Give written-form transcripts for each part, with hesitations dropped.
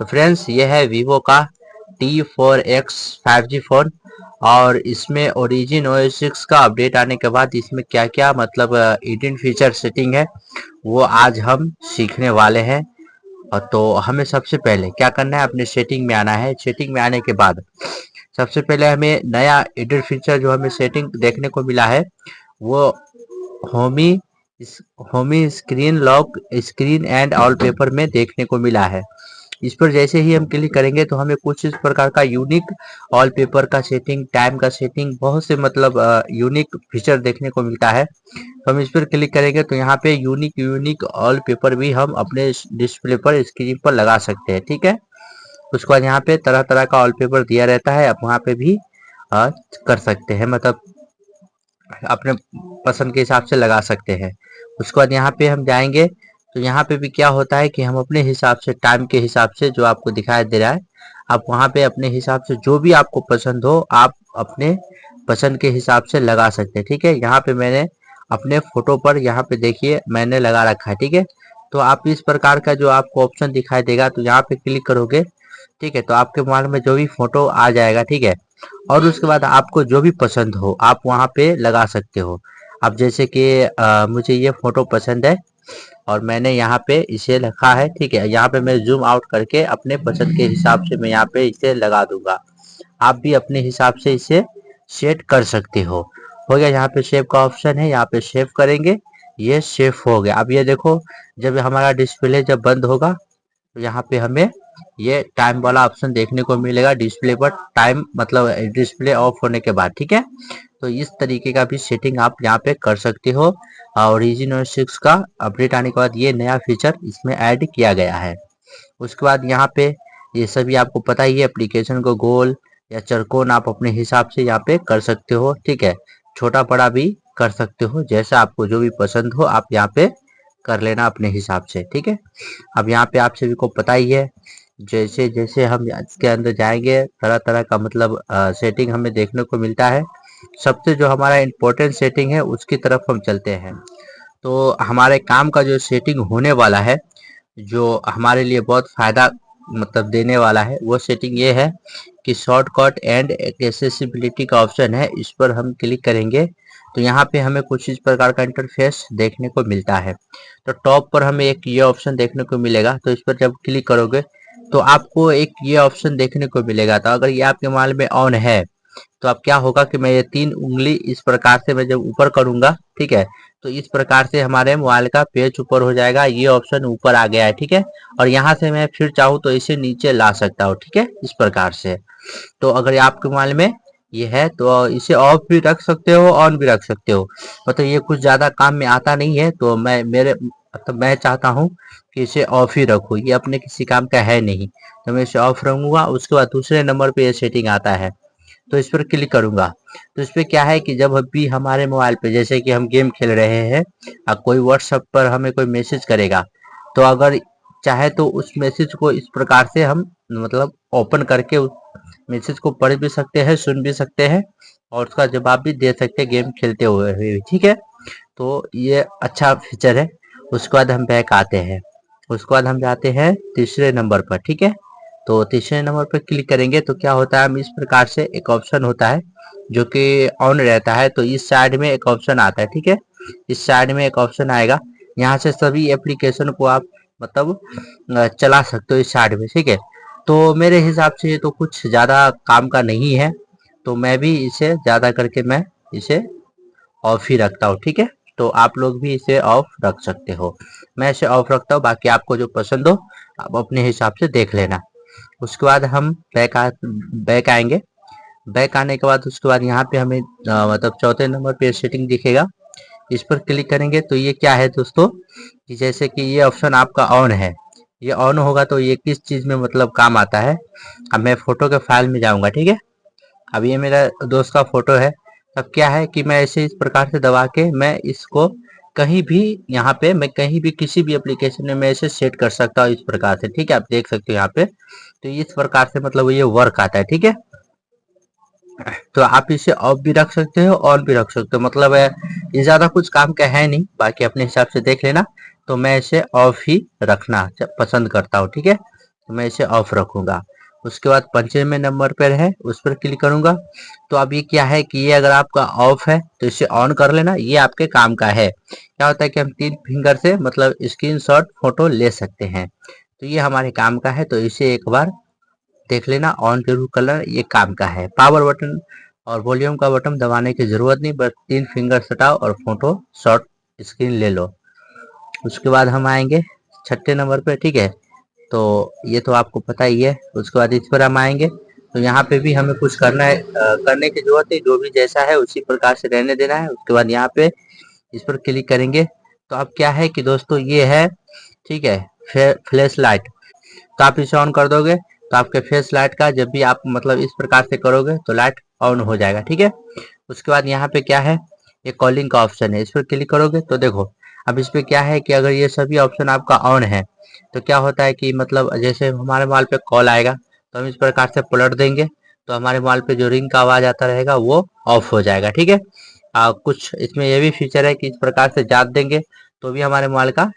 तो फ्रेंड्स ये है वीवो का T4X 5G फोन, और इसमें ओरिजिन OS 6 का अपडेट आने के बाद इसमें क्या क्या मतलब हिडन फीचर सेटिंग है वो आज हम सीखने वाले हैं। और तो हमें सबसे पहले क्या करना है, अपने सेटिंग में आना है। सेटिंग में आने के बाद सबसे पहले हमें नया हिडन फीचर जो हमें सेटिंग देखने को मिला है वो Homi Homi screen lock screen and wallpaper में देखने को मिला है। इस पर जैसे ही हम क्लिक करेंगे तो हमें कुछ इस प्रकार का यूनिक वॉलपेपर का सेटिंग, टाइम का सेटिंग, बहुत से मतलब यूनिक फीचर देखने को मिलता है। तो हम इस पर क्लिक करेंगे तो यहाँ पे यूनिक यूनिक वॉलपेपर भी हम अपने डिस्प्ले पर, स्क्रीन पर लगा सकते हैं। ठीक है, उसके बाद यहाँ पे तरह तरह का वॉलपेपर दिया रहता है, आप वहाँ पे भी कर सकते हैं, मतलब अपने पसंद के हिसाब से लगा सकते हैं। उसके बाद यहाँ पे हम जाएंगे तो यहाँ पे भी क्या होता है कि हम अपने हिसाब से, टाइम के हिसाब से जो आपको दिखाई दे रहा है, आप वहाँ पे अपने हिसाब से जो भी आपको पसंद हो आप अपने पसंद के हिसाब से लगा सकते हैं। ठीक है, यहाँ पे मैंने अपने फोटो पर यहाँ पे देखिए मैंने लगा रखा है। ठीक है, तो आप इस प्रकार का जो आपको ऑप्शन दिखाई देगा तो यहाँ पे क्लिक करोगे, ठीक है, तो आपके मोबाइल में जो भी फोटो आ जाएगा। ठीक है, और उसके बाद आपको जो भी पसंद हो आप वहाँ पे लगा सकते हो। अब जैसे कि मुझे ये फोटो पसंद है और मैंने यहाँ पे इसे रखा है। ठीक है, यहाँ पे मैं जूम आउट करके अपने पसंद के हिसाब से मैं यहाँ पे इसे लगा दूंगा। आप भी अपने हिसाब से इसे सेट कर सकते हो गया। यहाँ पे सेव का ऑप्शन है, यहाँ पे सेव करेंगे, ये सेव हो गया। अब ये देखो जब हमारा डिस्प्ले जब बंद होगा तो यहाँ पे हमें ये टाइम वाला ऑप्शन देखने को मिलेगा डिस्प्ले पर, टाइम मतलब डिस्प्ले ऑफ होने के बाद। ठीक है, तो इस तरीके का भी सेटिंग आप यहाँ पे कर सकते हो। ओरिजिन OS 6 का अपडेट आने के बाद ये नया फीचर इसमें ऐड किया गया है। उसके बाद यहाँ पे ये सभी आपको पता ही है, एप्लीकेशन को गोल या चरकोन आप अपने हिसाब से यहाँ पे कर सकते हो। ठीक है, छोटा बड़ा भी कर सकते हो, जैसा आपको जो भी पसंद हो आप यहाँ पे कर लेना अपने हिसाब से। ठीक है, अब यहाँ पे आप सभी को पता ही है, जैसे जैसे हम इसके अंदर जाएंगे तरह तरह का मतलब सेटिंग हमें देखने को मिलता है। सबसे जो हमारा इम्पोर्टेंट सेटिंग है उसकी तरफ हम चलते हैं। तो हमारे काम का जो सेटिंग होने वाला है, जो हमारे लिए बहुत फायदा मतलब देने वाला है, वो सेटिंग ये है कि शॉर्टकट एंड एक्सेसिबिलिटी का ऑप्शन है, इस पर हम क्लिक करेंगे तो यहाँ पे हमें कुछ इस प्रकार का इंटरफेस देखने को मिलता है। तो टॉप पर हमें एक ये ऑप्शन देखने को मिलेगा, तो इस पर जब क्लिक करोगे तो आपको एक ये ऑप्शन देखने को मिलेगा। तो अगर ये आपके मोबाइल में ऑन है तो अब क्या होगा कि मैं ये 3 उंगली इस प्रकार से मैं जब ऊपर करूंगा, ठीक है, तो इस प्रकार से हमारे मोबाइल का पेज ऊपर हो जाएगा, ये ऑप्शन ऊपर आ गया है। ठीक है, और यहाँ से मैं फिर चाहूँ तो इसे नीचे ला सकता हूँ। ठीक है, इस प्रकार से। तो अगर आपके मोबाइल में ये है तो इसे ऑफ भी रख सकते हो, ऑन भी रख सकते हो, मतलब ये कुछ ज्यादा काम में आता नहीं है। तो मैं चाहता हूँ कि इसे ऑफ ही रखूँ, ये अपने किसी काम का है नहीं, तो मैं इसे ऑफ रखूंगा। उसके बाद दूसरे नंबर पे ये सेटिंग आता है, तो इस पर क्लिक करूंगा। तो इस पर क्या है कि जब भी हमारे मोबाइल पे जैसे कि हम गेम खेल रहे हैं और कोई व्हाट्सएप पर हमें कोई मैसेज करेगा, तो अगर चाहे तो उस मैसेज को इस प्रकार से हम मतलब ओपन करके उस मैसेज को पढ़ भी सकते हैं, सुन भी सकते हैं और उसका जवाब भी दे सकते हैं गेम खेलते हुए भी। ठीक है, तो ये अच्छा फीचर है। उसके बाद हम बैक आते हैं, उसके बाद हम जाते हैं तीसरे नंबर पर। ठीक है, तो तीसरे नंबर पर क्लिक करेंगे तो क्या होता है, हम इस प्रकार से एक ऑप्शन होता है जो कि ऑन रहता है, तो इस साइड में एक ऑप्शन आता है। ठीक है, इस साइड में एक ऑप्शन आएगा, यहाँ से सभी एप्लीकेशन को आप मतलब चला सकते हो इस साइड में। ठीक है, तो मेरे हिसाब से ये तो कुछ ज़्यादा काम का नहीं है, तो मैं भी इसे ज़्यादा करके मैं इसे ऑफ ही रखता हूँ। ठीक है, तो आप लोग भी इसे ऑफ रख सकते हो, मैं इसे ऑफ रखता हूँ, बाकी आपको जो पसंद हो आप अपने हिसाब से देख लेना। उसके बाद हम बैक आएंगे। बैक आने के बाद उसके बाद यहाँ पे हमें मतलब चौथे नंबर पे सेटिंग दिखेगा, इस पर क्लिक करेंगे तो ये क्या है दोस्तों कि जैसे कि ये ऑप्शन आपका ऑन है, ये ऑन होगा तो ये किस चीज़ में मतलब काम आता है। अब मैं फोटो के फाइल में जाऊंगा। ठीक है, अब ये मेरा दोस्त का फोटो है, तब क्या है कि मैं इसे इस प्रकार से दबा के मैं इसको कहीं भी, यहाँ पे मैं कहीं भी किसी भी एप्लीकेशन में मैं इसे सेट कर सकता हूँ इस प्रकार से। ठीक है, आप देख सकते हो यहाँ पे, तो इस प्रकार से मतलब ये वर्क आता है। ठीक है, तो आप इसे ऑफ भी रख सकते हो, ऑन भी रख सकते हो, मतलब ये ज्यादा कुछ काम का है नहीं, बाकी अपने हिसाब से देख लेना। तो मैं इसे ऑफ ही रखना पसंद करता हूँ। ठीक है, तो मैं इसे ऑफ रखूंगा। उसके बाद 5वें नंबर पर है, उस पर क्लिक करूंगा। तो अब ये क्या है कि ये अगर आपका ऑफ है तो इसे ऑन कर लेना, ये आपके काम का है। क्या होता है कि हम 3 फिंगर से मतलब स्क्रीनशॉट फोटो ले सकते हैं, तो ये हमारे काम का है। तो इसे एक बार देख लेना, ऑन जरूर कर लेना, ये काम का है। पावर बटन और वॉल्यूम का बटन दबाने की जरूरत नहीं, बस 3 फिंगर सटाओ और फोटो शॉर्ट स्क्रीन ले लो। उसके बाद हम आएंगे 6 नंबर पे, ठीक है। तो ये तो आपको पता ही है। उसके बाद इस पर हम आएंगे, तो यहाँ पे भी हमें कुछ करना है, करने की जरूरत है, जो भी जैसा है उसी प्रकार से रहने देना है। उसके बाद यहाँ पे इस पर क्लिक करेंगे, तो अब क्या है कि दोस्तों ये है, ठीक है, फ्लैश लाइट। तो आप इसे ऑन कर दोगे तो आपके फ्लैश लाइट का जब भी आप मतलब इस प्रकार से करोगे तो लाइट ऑन हो जाएगा, ठीक है। उसके बाद यहाँ पे क्या है, ये कॉलिंग का ऑप्शन है, इस पर क्लिक करोगे तो देखो अब इस पे क्या है कि अगर ये सभी ऑप्शन आपका ऑन है तो क्या होता है कि मतलब जैसे हमारे मोबाइल पे कॉल आएगा तो हम इस प्रकार से पलट देंगे, तो हमारे मोबाइल पे जो रिंग का आवाज आता रहेगा वो ऑफ हो जाएगा, ठीक है। कुछ इसमें ये भी फीचर है कि इस प्रकार से जाप देंगे तो भी हमारे मोबाइल का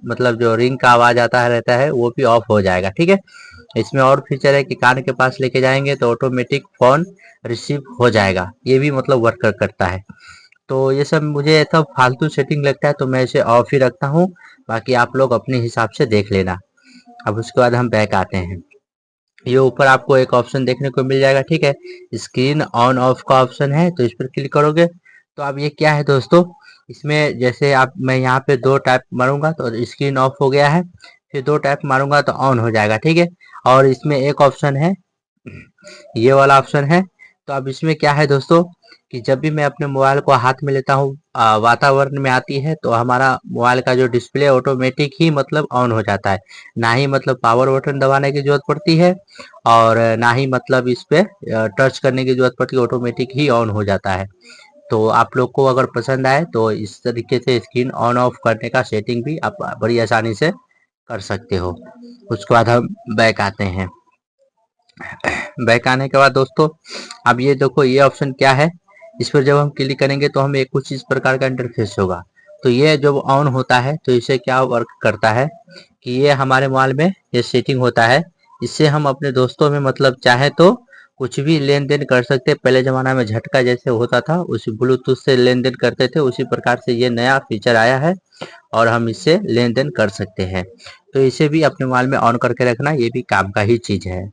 मतलब जो रिंग का आवाज आता है रहता है वो भी ऑफ हो जाएगा, ठीक है। इसमें और फीचर है कि कान के पास लेके जाएंगे तो ऑटोमेटिक फोन रिसीव हो जाएगा, ये भी मतलब वर्क करता है। तो ये सब मुझे ऐसा फालतू सेटिंग लगता है तो मैं इसे ऑफ ही रखता हूँ, बाकी आप लोग अपने हिसाब से देख लेना। अब उसके बाद हम बैक आते हैं। ये ऊपर आपको एक ऑप्शन देखने को मिल जाएगा, ठीक है, स्क्रीन ऑन ऑफ का ऑप्शन है, तो इस पर क्लिक करोगे तो अब ये क्या है दोस्तों, इसमें जैसे आप मैं यहाँ पे 2 टैप मारूंगा तो स्क्रीन ऑफ हो गया है, फिर 2 टैप मारूंगा तो ऑन हो जाएगा, ठीक है। और इसमें एक ऑप्शन है, ये वाला ऑप्शन है। तो अब इसमें क्या है दोस्तों कि जब भी मैं अपने मोबाइल को हाथ में लेता हूँ, वातावरण में आती है तो हमारा मोबाइल का जो डिस्प्ले ऑटोमेटिक ही मतलब ऑन हो जाता है, ना ही मतलब पावर बटन दबाने की जरूरत पड़ती है और ना ही मतलब इस पे टच करने की जरूरत पड़ती है, ऑटोमेटिक ही ऑन हो जाता है। तो आप लोग को अगर पसंद आए तो इस तरीके से स्क्रीन ऑन ऑफ करने का सेटिंग भी आप बड़ी आसानी से कर सकते हो। उसके बाद हम बैक आते हैं। बैक आने के बाद दोस्तों अब ये देखो ये ऑप्शन क्या है, इस पर जब हम क्लिक करेंगे तो हमें कुछ इस प्रकार का इंटरफेस होगा। तो ये जब ऑन होता है तो इसे क्या वर्क करता है कि ये हमारे मोबाइल में ये सेटिंग होता है, इससे हम अपने दोस्तों में मतलब चाहे तो कुछ भी लेन देन कर सकते हैं। पहले जमाना में झटका जैसे होता था उसी ब्लूटूथ से लेन देन करते थे, उसी प्रकार से ये नया फीचर आया है और हम इससे लेन देन कर सकते हैं। तो इसे भी अपने मोबाइल में ऑन करके रखना, ये भी काम का ही चीज है।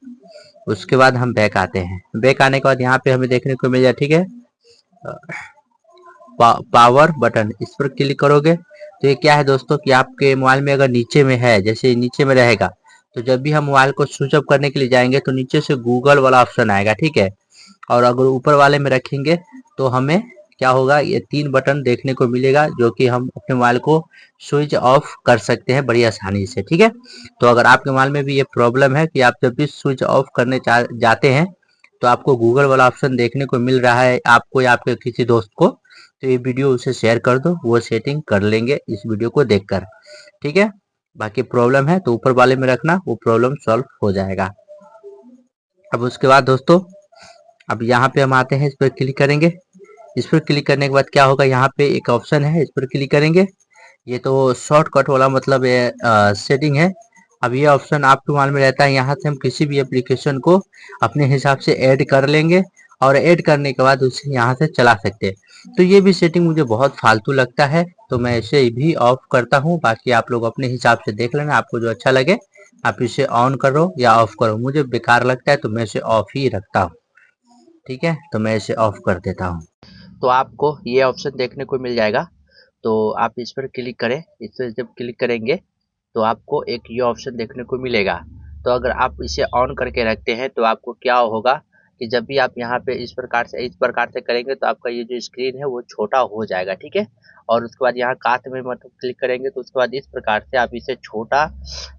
उसके बाद हम बैक आते हैं। बैक आने के बाद यहाँ पे हमें देखने को मिल जाए, ठीक है, पावर बटन, इस पर क्लिक करोगे तो ये क्या है दोस्तों कि आपके मोबाइल में अगर नीचे में है, जैसे नीचे में रहेगा, तो जब भी हम मोबाइल को स्विच ऑफ करने के लिए जाएंगे तो नीचे से गूगल वाला ऑप्शन आएगा, ठीक है। और अगर ऊपर वाले में रखेंगे तो हमें क्या होगा, ये 3 बटन देखने को मिलेगा जो कि हम अपने मोबाइल को स्विच ऑफ कर सकते हैं बड़ी आसानी से, ठीक है। तो अगर आपके मोबाइल में भी ये प्रॉब्लम है कि आप जब भी स्विच ऑफ करने जाते हैं तो आपको गूगल वाला ऑप्शन देखने को मिल रहा है आपको या आपके किसी दोस्त को, तो ये वीडियो उसे शेयर कर दो, वो सेटिंग कर लेंगे इस वीडियो को देखकर, ठीक है। बाकी प्रॉब्लम है तो ऊपर वाले में रखना, वो प्रॉब्लम सॉल्व हो जाएगा। अब उसके बाद दोस्तों अब यहाँ पे हम आते हैं, इस पर क्लिक करेंगे। इस पर क्लिक करने के बाद क्या होगा, यहाँ पे एक ऑप्शन है, इस पर क्लिक करेंगे। ये तो शॉर्टकट वाला मतलब ये सेटिंग है। अब ये ऑप्शन आपके मोबाइल में रहता है, यहाँ से हम किसी भी एप्लीकेशन को अपने हिसाब से ऐड कर लेंगे और ऐड करने के बाद उसे यहाँ से चला सकते हैं। तो ये भी सेटिंग मुझे बहुत फालतू लगता है तो मैं इसे भी ऑफ करता हूँ। बाकी आप लोग अपने हिसाब से देख लेना, आपको जो अच्छा लगे आप इसे ऑन करो या ऑफ करो। मुझे बेकार लगता है तो मैं इसे ऑफ ही रखता हूँ, ठीक है। तो मैं इसे ऑफ कर देता हूँ। तो आपको ये ऑप्शन देखने को मिल जाएगा, तो आप इस पर क्लिक करें। इस पर जब क्लिक करेंगे तो आपको एक ये ऑप्शन देखने को मिलेगा। तो अगर आप इसे ऑन करके रखते हैं तो आपको क्या होगा कि जब भी आप यहाँ पे इस प्रकार से करेंगे तो आपका ये जो स्क्रीन है वो छोटा हो जाएगा, ठीक है। और उसके बाद यहाँ कात में मतलब क्लिक करेंगे तो उसके बाद इस प्रकार से आप इसे छोटा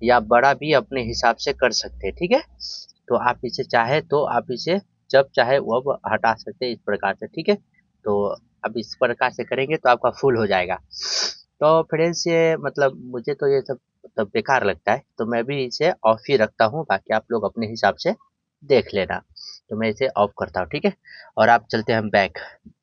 या बड़ा भी अपने हिसाब से कर सकते हैं, ठीक है। तो आप इसे चाहे तो आप इसे जब चाहे वो हटा सकते हैं इस प्रकार से, ठीक है। तो अब इस प्रकार से करेंगे तो आपका फुल हो जाएगा। तो फ्रेंड्स ये मतलब मुझे तो ये सब मतलब बेकार लगता है तो मैं भी इसे ऑफ ही रखता हूँ, बाकी आप लोग अपने हिसाब से देख लेना। तो मैं इसे ऑफ करता हूँ, ठीक है। और आप चलते हैं हम बैक।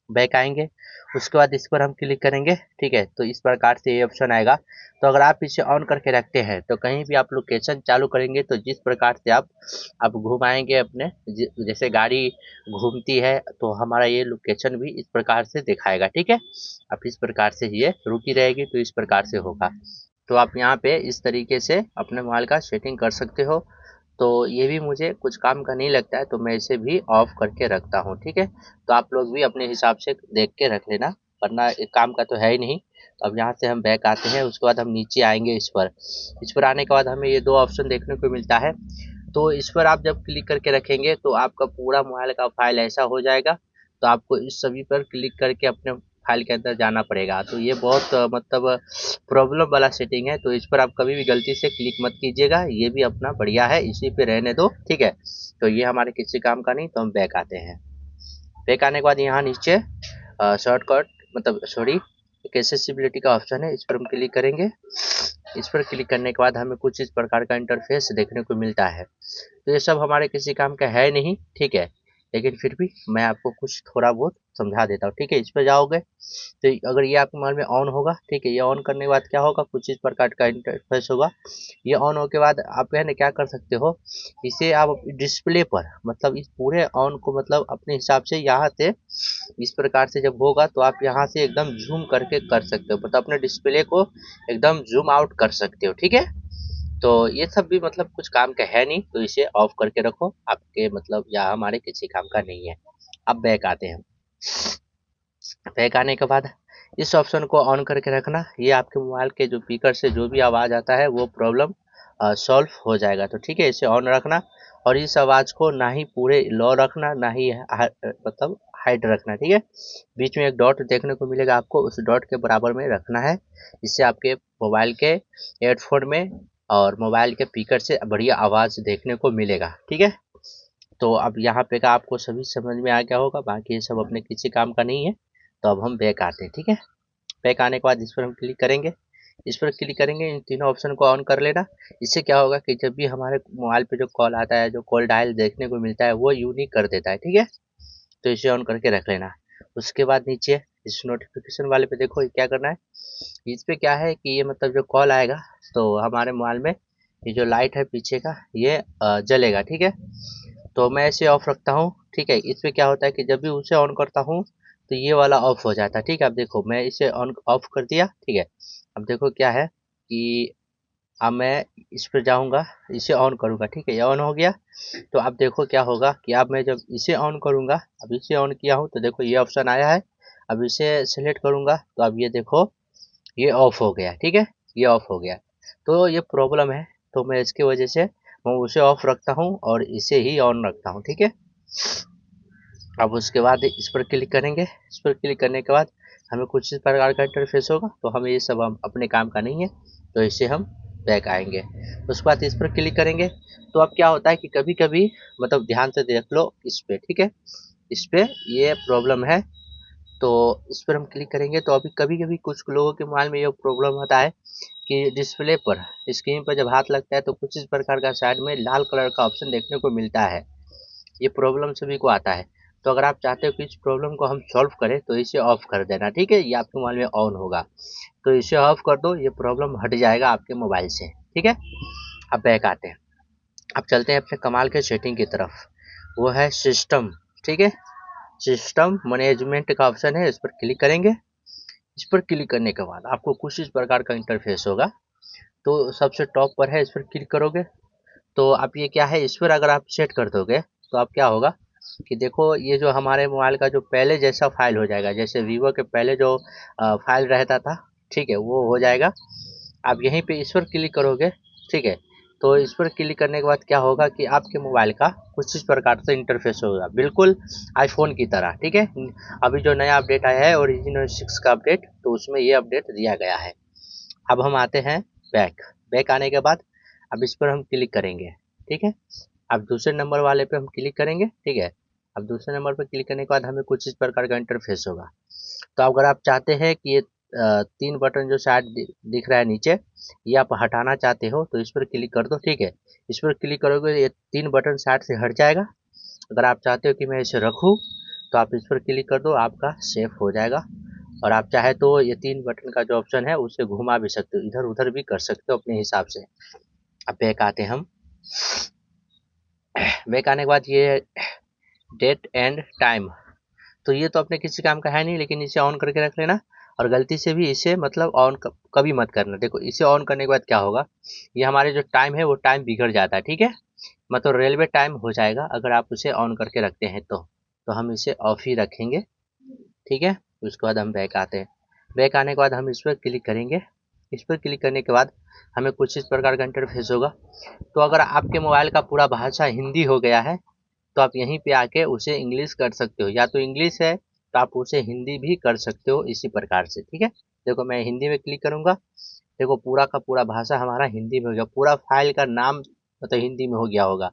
बैक आएंगे, उसके बाद इस पर हम क्लिक करेंगे। ठीक है, तो इस प्रकार से ये ऑप्शन आएगा। तो अगर आप इसे ऑन करके रखते हैं तो कहीं भी आप लोकेशन चालू करेंगे तो जिस प्रकार से आप घुमाएंगे अपने जैसे गाड़ी घूमती है तो हमारा ये लोकेशन भी इस प्रकार से दिखाएगा। ठीक है, अब इस प्रकार से ये रुकी रहेगी तो इस प्रकार से होगा। तो आप यहाँ पे इस तरीके से अपने मोबाइल का सेटिंग कर सकते हो। तो ये भी मुझे कुछ काम का नहीं लगता है तो मैं इसे भी ऑफ करके रखता हूँ। ठीक है, तो आप लोग भी अपने हिसाब से देख के रख लेना, वरना एक काम का तो है ही नहीं। तो अब यहाँ से हम बैक आते हैं, उसके बाद हम नीचे आएंगे इस पर आने के बाद हमें ये दो ऑप्शन देखने को मिलता है। तो इस पर आप जब क्लिक करके रखेंगे तो आपका पूरा मोबाइल का फाइल ऐसा हो जाएगा। तो आपको इस सभी पर क्लिक करके अपने फाइल के अंदर जाना पड़ेगा। तो ये बहुत मतलब प्रॉब्लम वाला सेटिंग है, तो इस पर आप कभी भी गलती से क्लिक मत कीजिएगा। ये भी अपना बढ़िया है, इसी पे रहने दो। ठीक है, तो ये हमारे किसी काम का नहीं। तो हम बैक आते हैं। बैक आने के बाद यहाँ नीचे शॉर्टकट मतलब सॉरी एक्सेसिबिलिटी का ऑप्शन है, इस पर हम क्लिक करेंगे। इस पर क्लिक करने के बाद हमें कुछ इस प्रकार का इंटरफेस देखने को मिलता है। तो ये सब हमारे किसी काम का है नहीं। ठीक है, लेकिन फिर भी मैं आपको कुछ थोड़ा बहुत समझा देता हूँ। ठीक है, इस पर जाओगे तो अगर ये आपके मोबाइल में ऑन होगा, ठीक है, ये ऑन करने के बाद क्या होगा, कुछ इस प्रकार का इंटरफेस होगा। ये ऑन होने के बाद आप है ना क्या कर सकते हो, इसे आप डिस्प्ले पर मतलब इस पूरे ऑन को मतलब अपने हिसाब से यहाँ से इस प्रकार से जब होगा तो आप यहाँ से एकदम जूम करके कर सकते हो, मतलब अपने डिस्प्ले को एकदम जूम आउट कर सकते हो। ठीक है, तो ये सब भी मतलब कुछ काम का है नहीं, तो इसे ऑफ करके रखो, आपके मतलब या हमारे किसी काम का नहीं है। अब बैक आते हैं। बैक आने के बाद इस ऑप्शन को ऑन करके रखना, ये आपके मोबाइल के जो स्पीकर से जो भी आवाज़ आता है वो प्रॉब्लम सॉल्व हो जाएगा। तो ठीक है, इसे ऑन रखना और इस आवाज़ को ना ही पूरे लो रखना ना ही मतलब हाइड रखना। ठीक है, बीच में एक डॉट देखने को मिलेगा, आपको उस डॉट के बराबर में रखना है। इससे आपके मोबाइल के हेडफोन में और मोबाइल के स्पीकर से बढ़िया आवाज़ देखने को मिलेगा। ठीक है, तो अब यहाँ पे का आपको सभी समझ में आ गया होगा, बाकी ये सब अपने किसी काम का नहीं है। तो अब हम बैक आते हैं। ठीक है, बैक आने के बाद इस पर हम क्लिक करेंगे। इस पर क्लिक करेंगे, इन तीनों ऑप्शन को ऑन कर लेना। इससे क्या होगा कि जब भी हमारे मोबाइल पे जो कॉल आता है, जो कॉल डायल देखने को मिलता है वो यूनिक कर देता है। ठीक है, तो इसे ऑन करके रख लेना। उसके बाद नीचे इस नोटिफिकेशन वाले पे देखो, ये क्या करना है, इस पे क्या है कि ये मतलब जो कॉल आएगा तो हमारे मोबाइल में ये जो लाइट है पीछे का ये जलेगा। ठीक है, तो मैं इसे ऑफ रखता हूँ। ठीक है, इस पे क्या होता है कि जब भी उसे ऑन करता हूँ तो ये वाला ऑफ हो जाता है। ठीक है, अब देखो मैं इसे ऑन ऑफ कर दिया। ठीक है, अब देखो क्या है कि अब मैं इस पर जाऊंगा, इसे ऑन करूंगा। ठीक है, ये ऑन हो गया। तो अब देखो क्या होगा कि अब मैं जब इसे ऑन करूंगा, अब इसे ऑन किया हूँ तो देखो ये ऑप्शन आया है। अब इसे सेलेक्ट करूंगा तो अब ये देखो ये ऑफ हो गया। ठीक है, ये ऑफ हो गया। तो ये प्रॉब्लम है, तो मैं इसकी वजह से मैं उसे ऑफ रखता हूँ और इसे ही ऑन रखता हूँ। ठीक है, अब उसके बाद इस पर क्लिक करेंगे। इस पर क्लिक करने के बाद हमें कुछ इस प्रकार का इंटरफेस होगा, तो हमें ये सब हम अपने काम का नहीं है, तो इसे हम बैक आएंगे। उसके बाद इस पर क्लिक करेंगे। तो अब क्या होता है कि कभी कभी मतलब ध्यान से देख लो इस पे। ठीक है, इस पे ये प्रॉब्लम है, तो इस पर हम क्लिक करेंगे। तो अभी कभी कभी कुछ लोगों के मोबाइल में ये प्रॉब्लम होता है कि डिस्प्ले पर स्क्रीन पर जब हाथ लगता है तो कुछ इस प्रकार का साइड में लाल कलर का ऑप्शन देखने को मिलता है। ये प्रॉब्लम सभी को आता है। तो अगर आप चाहते हो कि इस प्रॉब्लम को हम सॉल्व करें तो इसे ऑफ कर देना। ठीक है, ये आपके मोबाइल में ऑन होगा, तो इसे ऑफ कर दो, ये प्रॉब्लम हट जाएगा आपके मोबाइल से। ठीक है, अब बैक आते हैं। अब चलते हैं अपने कमाल के सेटिंग की तरफ, वो है सिस्टम। ठीक है, सिस्टम मैनेजमेंट का ऑप्शन है, इस पर क्लिक करेंगे। इस पर क्लिक करने के बाद आपको कुछ इस प्रकार का इंटरफेस होगा। तो सबसे टॉप पर है, इस पर क्लिक करोगे तो आप ये क्या है, इस पर अगर आप सेट कर दोगे तो आप क्या होगा कि देखो ये जो हमारे मोबाइल का जो पहले जैसा फाइल हो जाएगा, जैसे वीवो के पहले जो फाइल रहता था। ठीक है, वो हो जाएगा। आप यहीं पे इस पर क्लिक करोगे। ठीक है, तो इस पर क्लिक करने के बाद क्या होगा कि आपके मोबाइल का कुछ इस प्रकार से इंटरफेस होगा, बिल्कुल आईफोन की तरह। ठीक है, अभी जो नया अपडेट आया है ओरिजिनल 6 का अपडेट, तो उसमें ये अपडेट दिया गया है। अब हम आते हैं बैक। बैक आने के बाद अब इस पर हम क्लिक करेंगे। ठीक है, अब दूसरे नंबर वाले पे हम क्लिक करेंगे। ठीक है, अब दूसरे नंबर पे क्लिक करने के बाद हमें कुछ इस प्रकार का इंटरफेस होगा। तो अगर आप चाहते हैं कि ये तीन बटन जो शायद दिख रहा है नीचे, ये आप हटाना चाहते हो तो इस पर क्लिक कर दो। ठीक है, इस पर क्लिक करोगे ये तीन बटन साइड से हट जाएगा। अगर आप चाहते हो कि मैं इसे रखूँ तो आप इस पर क्लिक कर दो, आपका सेव हो जाएगा। और आप चाहे तो ये 3 बटन का जो ऑप्शन है उसे घुमा भी सकते हो, इधर उधर भी कर सकते हो अपने हिसाब से। अब बैक आते हैं हम। बैक आने के बाद ये डेट एंड टाइम, तो ये तो अपने किसी काम का है नहीं, लेकिन इसे ऑन करके रख लेना। और गलती से भी इसे मतलब ऑन कभी मत करना। देखो इसे ऑन करने के बाद क्या होगा, ये हमारे जो टाइम है वो टाइम बिगड़ जाता है, ठीक है। मतलब रेलवे टाइम हो जाएगा अगर आप उसे ऑन करके रखते हैं तो हम इसे ऑफ ही रखेंगे, ठीक है। उसके बाद हम बैक आते हैं। बैक आने के बाद हम इस पर क्लिक करेंगे। इस पर क्लिक करने के बाद हमें कुछ इस प्रकार का इंटरफेस होगा। तो अगर आपके मोबाइल का पूरा भाषा हिंदी हो गया है तो आप यहीं पे आके उसे इंग्लिश कर सकते हो, या तो इंग्लिश है तो आप उसे हिंदी भी कर सकते हो इसी प्रकार से, ठीक है। देखो मैं हिंदी में क्लिक करूंगा, देखो पूरा का पूरा भाषा हमारा हिंदी में हो गया, पूरा फाइल का नाम मतलब हिंदी में हो गया होगा।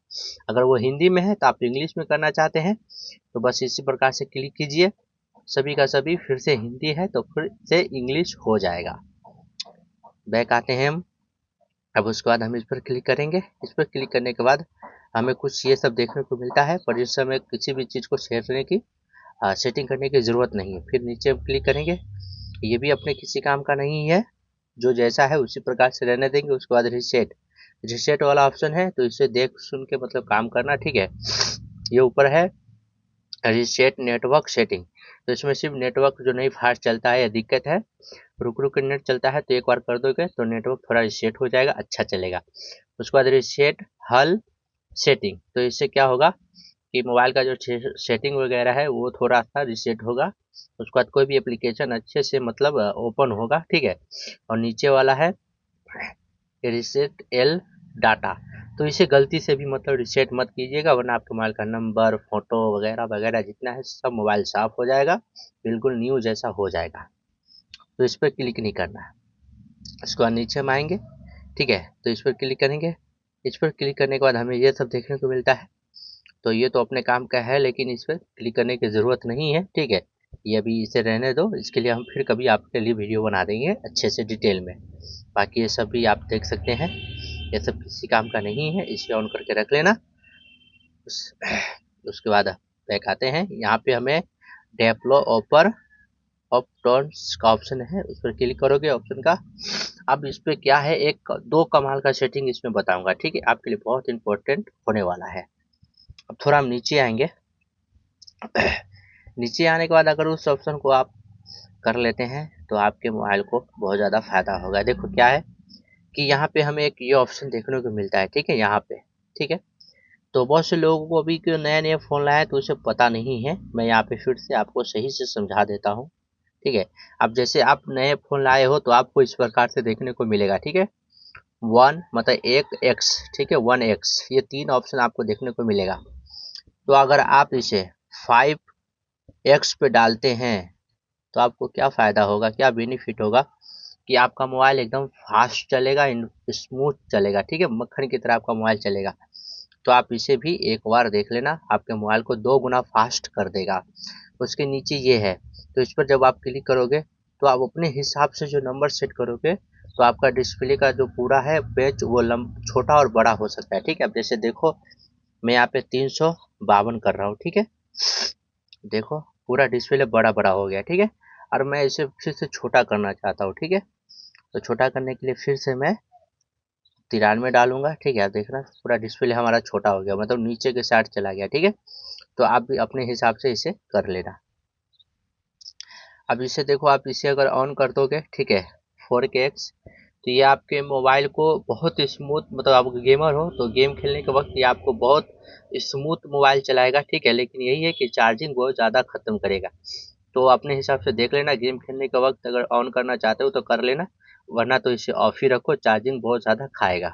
अगर वो हिंदी में है तो आप इंग्लिश में करना चाहते हैं तो बस इसी प्रकार से क्लिक कीजिए, सभी का सभी फिर से हिंदी है तो फिर से इंग्लिश हो जाएगा। बैक आते हैं हम। अब उसके बाद हम इस पर क्लिक करेंगे। इस पर क्लिक करने के बाद हमें कुछ ये सब देखने को मिलता है, पर इस समय किसी भी चीज़ को शेयर की सेटिंग करने की ज़रूरत नहीं है। फिर नीचे हम क्लिक करेंगे, ये भी अपने किसी काम का नहीं है, जो जैसा है उसी प्रकार से रहने देंगे। उसके बाद रिसेट, रिसेट वाला ऑप्शन है तो इसे देख सुन के मतलब काम करना, ठीक है। ये ऊपर है रिसेट नेटवर्क सेटिंग, तो इसमें सिर्फ नेटवर्क जो नहीं फास्ट चलता है या दिक्कत है, रुक रुक के नेट चलता है, तो एक बार कर दोगे तो नेटवर्क थोड़ा रिसेट हो जाएगा, अच्छा चलेगा। उसके बाद रिसेट हल सेटिंग, तो इससे क्या होगा कि मोबाइल का जो सेटिंग वगैरह है वो थोड़ा सा रिसेट होगा। उसके बाद कोई भी एप्लीकेशन अच्छे से मतलब ओपन होगा, ठीक है। और नीचे वाला है रिसेट एल डाटा, तो इसे गलती से भी मतलब रिसेट मत कीजिएगा, वरना आपके मोबाइल का नंबर फोटो वगैरह वगैरह जितना है सब मोबाइल साफ हो जाएगा, बिल्कुल न्यू जैसा हो जाएगा। तो इस पर क्लिक नहीं करना है। इसके बाद नीचे हम आएंगे, ठीक है, तो इस पर क्लिक करेंगे। इस पर क्लिक करने के बाद हमें ये सब देखने को मिलता है। तो ये तो अपने काम का है, लेकिन इस पर क्लिक करने की ज़रूरत नहीं है, ठीक है। ये अभी इसे रहने दो, इसके लिए हम फिर कभी आपके लिए वीडियो बना देंगे अच्छे से डिटेल में। बाकी ये सब भी आप देख सकते हैं, ये सब किसी काम का नहीं है, इसे ऑन करके रख लेना। उसके बाद बैक आते हैं। यहाँ पे हमें डेवलप ऑपर ऑफ टर्न्स का ऑप्शन है, उस पर क्लिक करोगे ऑप्शन का। अब इस पे क्या है, एक दो कमाल का सेटिंग इसमें बताऊंगा, ठीक है, आपके लिए बहुत इंपॉर्टेंट होने वाला है। अब थोड़ा हम नीचे आएंगे। नीचे आने के बाद अगर उस ऑप्शन को आप कर लेते हैं तो आपके मोबाइल को बहुत ज़्यादा फायदा होगा। देखो क्या है कि यहाँ पे हमें एक ये ऑप्शन देखने को मिलता है, ठीक है, यहाँ पे, ठीक है। तो बहुत से लोगों को अभी क्यों नया नया फ़ोन लाया है तो उसे पता नहीं है, मैं यहाँ पे फिर से आपको सही से समझा देता हूँ, ठीक है। अब जैसे आप नए फ़ोन लाए हो तो आपको इस प्रकार से देखने को मिलेगा, ठीक है। वन मतलब एक एक्स, ठीक है, 1x, ये 3 ऑप्शन आपको देखने को मिलेगा। तो अगर आप इसे 5x पे डालते हैं तो आपको क्या फ़ायदा होगा, क्या बेनिफिट होगा कि आपका मोबाइल एकदम फास्ट चलेगा, स्मूथ चलेगा, ठीक है, मक्खन की तरह आपका मोबाइल चलेगा। तो आप इसे भी एक बार देख लेना, आपके मोबाइल को 2 गुना फास्ट कर देगा। उसके नीचे ये है, तो इस पर जब आप क्लिक करोगे तो आप अपने हिसाब से जो नंबर सेट करोगे तो आपका डिस्प्ले का जो पूरा है पेज वो छोटा और बड़ा हो सकता है, ठीक है। अब जैसे देखो मैं यहाँ पे 352 कर रहा हूँ, ठीक है, देखो पूरा डिस्प्ले बड़ा बड़ा हो गया, ठीक है। और मैं इसे फिर से छोटा करना चाहता हूँ, ठीक है। तो छोटा करने के लिए फिर से मैं 93 डालूंगा, ठीक है। देखना पूरा डिस्प्ले हमारा छोटा हो गया, मतलब नीचे के साइड चला गया, ठीक है। तो आप भी अपने हिसाब से इसे कर लेना। अब इसे देखो, आप इसे अगर ऑन कर दोगे, ठीक है, 4X, तो ये आपके मोबाइल को बहुत स्मूथ, मतलब आप गेमर हो तो गेम खेलने के वक्त ये आपको बहुत स्मूथ मोबाइल चलाएगा, ठीक है। लेकिन यही है कि चार्जिंग बहुत ज़्यादा ख़त्म करेगा, तो अपने हिसाब से देख लेना। गेम खेलने के वक्त अगर ऑन करना चाहते हो तो कर लेना, वरना तो इसे ऑफ ही रखो, चार्जिंग बहुत ज़्यादा खाएगा।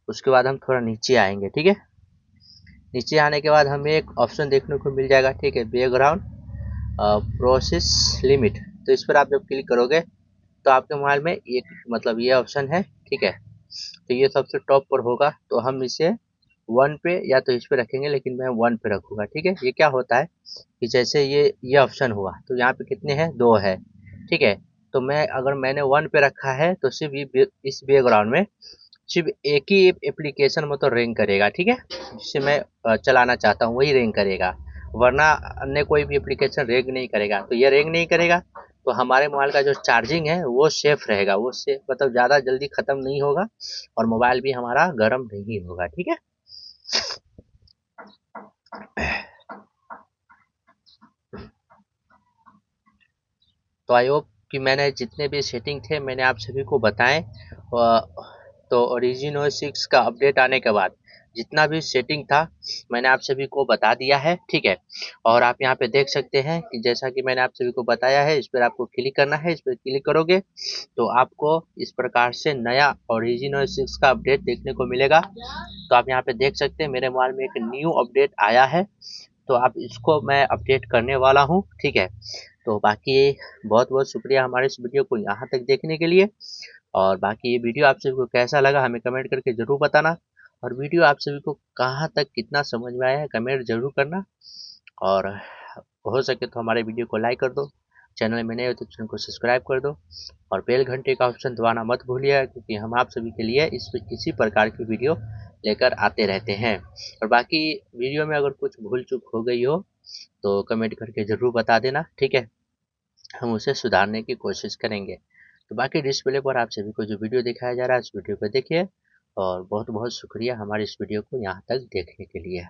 उसके बाद हम थोड़ा नीचे आएंगे, ठीक है। नीचे आने के बाद हमें एक ऑप्शन देखने को मिल जाएगा, ठीक है, बैकग्राउंड प्रोसेस लिमिट। तो इस पर आप जब क्लिक करोगे तो आपके मोबाइल में एक मतलब ये ऑप्शन है, ठीक है। तो ये सबसे टॉप पर होगा, तो हम इसे 1 पे या तो इस पे रखेंगे, लेकिन मैं 1 पे रखूँगा, ठीक है। ये क्या होता है कि जैसे ये ऑप्शन हुआ तो यहाँ पे कितने हैं, 2 है, ठीक है। तो मैं अगर मैंने 1 पे रखा है तो सिर्फ इस बैकग्राउंड में सिर्फ एक ही एप्लीकेशन मतलब रिंग करेगा, ठीक है, जिसे मैं चलाना चाहता हूँ वही रिंग करेगा। वरना अन्य कोई भी एप्लीकेशन रेंग नहीं करेगा। तो ये रेंग नहीं करेगा तो हमारे मोबाइल का जो चार्जिंग है वो सेफ रहेगा, वो से मतलब ज़्यादा जल्दी ख़त्म नहीं होगा और मोबाइल भी हमारा गर्म नहीं होगा। ठीक है। तो आई होप कि मैंने जितने भी सेटिंग थे मैंने आप सभी को बताएं। तो ओरिजिन OS 6 का अपडेट आने के बाद जितना भी सेटिंग था मैंने आप सभी को बता दिया है। ठीक है। और आप यहाँ पे देख सकते हैं कि जैसा कि मैंने आप सभी को बताया है, इस पर आपको क्लिक करना है। इस पर क्लिक करोगे तो आपको इस प्रकार से नया ओरिजिन OS 6 का अपडेट देखने को मिलेगा। तो आप यहाँ पे देख सकते हैं मेरे मोबाइल में एक न्यू अपडेट आया है, तो आप इसको मैं अपडेट करने वाला हूँ। ठीक है। तो बाकी बहुत बहुत शुक्रिया हमारे इस वीडियो को यहाँ तक देखने के लिए। और बाकी ये वीडियो आप सभी को कैसा लगा हमें कमेंट करके ज़रूर बताना। और वीडियो आप सभी को कहाँ तक कितना समझ में आया है कमेंट ज़रूर करना। और हो सके तो हमारे वीडियो को लाइक कर दो, चैनल में नए हो तो चैनल को सब्सक्राइब कर दो और बेल घंटे का ऑप्शन दबाना मत भूलिएगा, क्योंकि हम आप सभी के लिए इसी प्रकार की वीडियो लेकर आते रहते हैं। और बाकी वीडियो में अगर कुछ भूल चूक हो गई हो तो कमेंट करके ज़रूर बता देना। ठीक है। हम उसे सुधारने की कोशिश करेंगे। तो बाकी डिस्प्ले पर आप सभी को जो वीडियो दिखाया जा रहा है उस वीडियो को देखिए। और बहुत बहुत शुक्रिया हमारे इस वीडियो को यहाँ तक देखने के लिए।